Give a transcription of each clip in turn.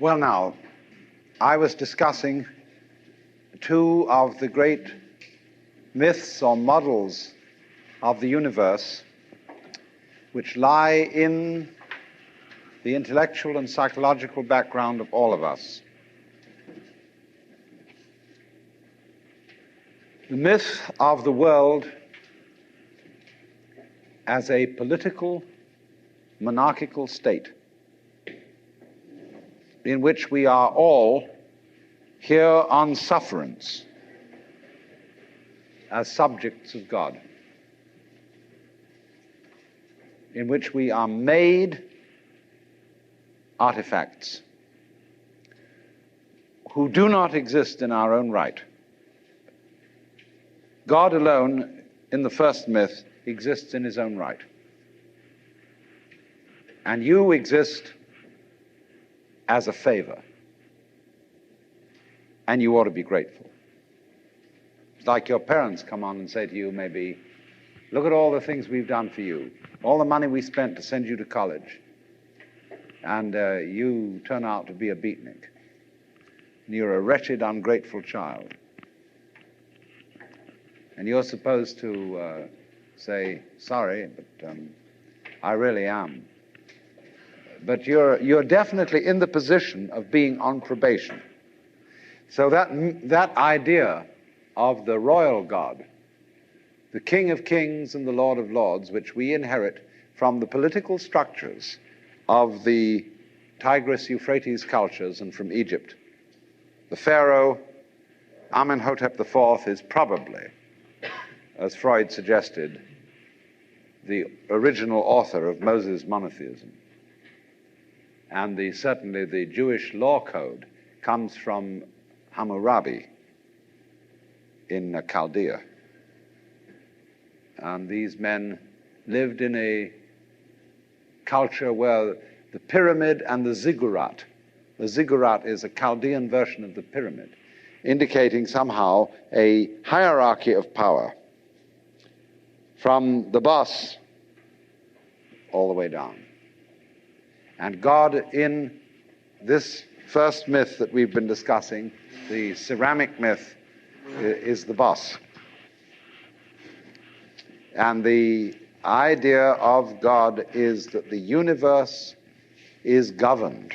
Well, now, I was discussing two of the great myths or models of the universe which lie in the intellectual and psychological background of all of us. The myth of the world as a political, monarchical state in which we are all here on sufferance as subjects of God, in which we are made artifacts who do not exist in our own right. God alone, in the first myth, exists in his own right. And you exist as a favor. And you ought to be grateful. It's like your parents come on and say to you, maybe, look at all the things we've done for you, all the money we spent to send you to college, and you turn out to be a beatnik. And you're a wretched, ungrateful child. And you're supposed to say, sorry, but I really am. But you're definitely in the position of being on probation. So that idea of the royal God, the King of Kings and the Lord of Lords, which we inherit from the political structures of the Tigris-Euphrates cultures and from Egypt. The Pharaoh, Amenhotep IV, is probably, as Freud suggested, the original author of Moses' monotheism. And certainly the Jewish law code comes from Hammurabi in Chaldea. And these men lived in a culture where the pyramid and the ziggurat is a Chaldean version of the pyramid, indicating somehow a hierarchy of power from the boss all the way down. And God, in this first myth that we've been discussing, the ceramic myth, is the boss. And the idea of God is that the universe is governed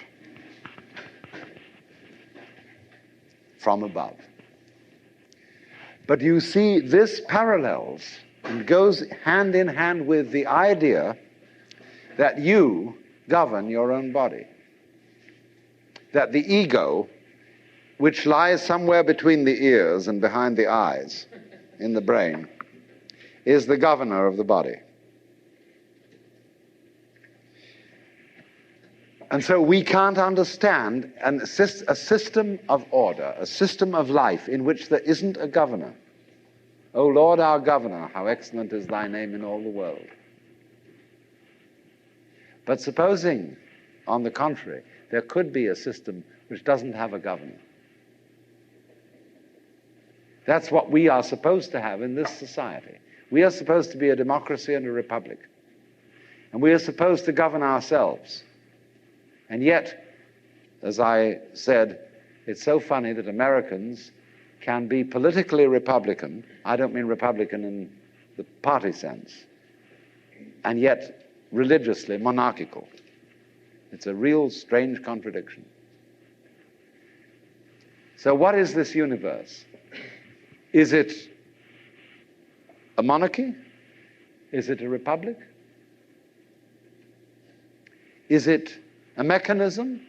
from above. But you see, this parallels and goes hand in hand with the idea that you govern your own body. That the ego, which lies somewhere between the ears and behind the eyes in the brain, is the governor of the body. And so we can't understand a system of order, a system of life in which there isn't a governor. O Lord, our governor, how excellent is thy name in all the world. But supposing, on the contrary, there could be a system which doesn't have a governor. That's what we are supposed to have in this society. We are supposed to be a democracy and a republic. And we are supposed to govern ourselves. And yet, as I said, it's so funny that Americans can be politically Republican. I don't mean Republican in the party sense. And yet, religiously monarchical. It's a real strange contradiction. So what is this universe? Is it a monarchy? Is it a republic? Is it a mechanism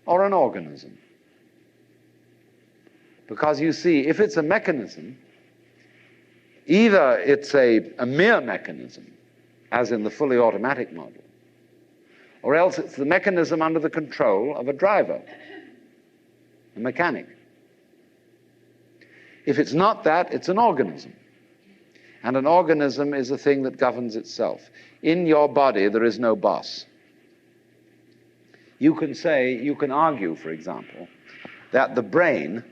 or an organism? Because you see, if it's a mechanism, either it's a mere mechanism, as in the fully automatic model, or else it's the mechanism under the control of a driver, a mechanic. If it's not that, it's an organism. And an organism is a thing that governs itself. In your body, there is no boss. You can argue, for example, that the brain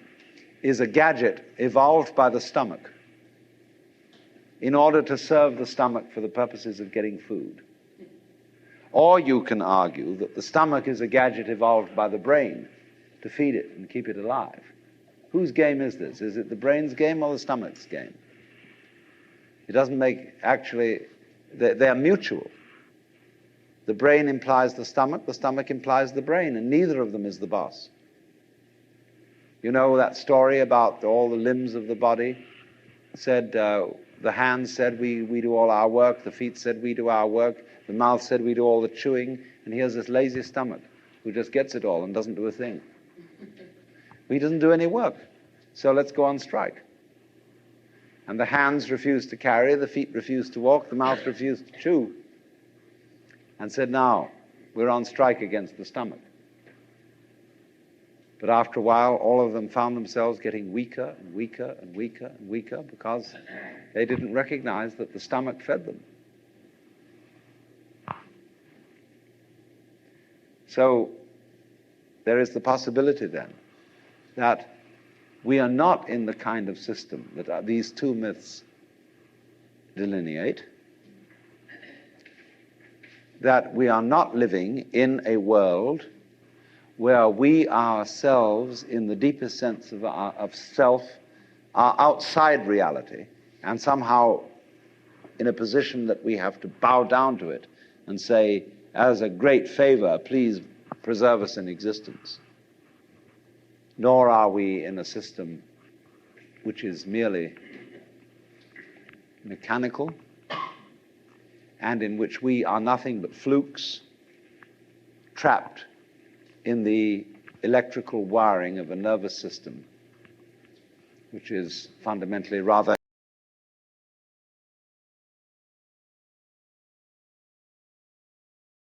is a gadget evolved by the stomach in order to serve the stomach for the purposes of getting food. Or you can argue that the stomach is a gadget evolved by the brain to feed it and keep it alive. Whose game is this? Is it the brain's game or the stomach's game? It doesn't make, actually, they're mutual. The brain implies the stomach implies the brain, and neither of them is the boss. You know that story about all the limbs of the body? Said, the hands said, we do all our work, the feet said, we do our work, the mouth said, we do all the chewing, and here's this lazy stomach who just gets it all and doesn't do a thing. He doesn't do any work, so let's go on strike. And the hands refused to carry, the feet refused to walk, the mouth refused to chew, and said, now, we're on strike against the stomach. But after a while, all of them found themselves getting weaker and weaker and weaker and weaker because they didn't recognize that the stomach fed them. So there is the possibility then that we are not in the kind of system that these two myths delineate, that we are not living in a world where we ourselves, in the deepest sense of self, are outside reality and somehow in a position that we have to bow down to it and say, as a great favor, please preserve us in existence. Nor are we in a system which is merely mechanical and in which we are nothing but flukes trapped in the electrical wiring of a nervous system, which is fundamentally rather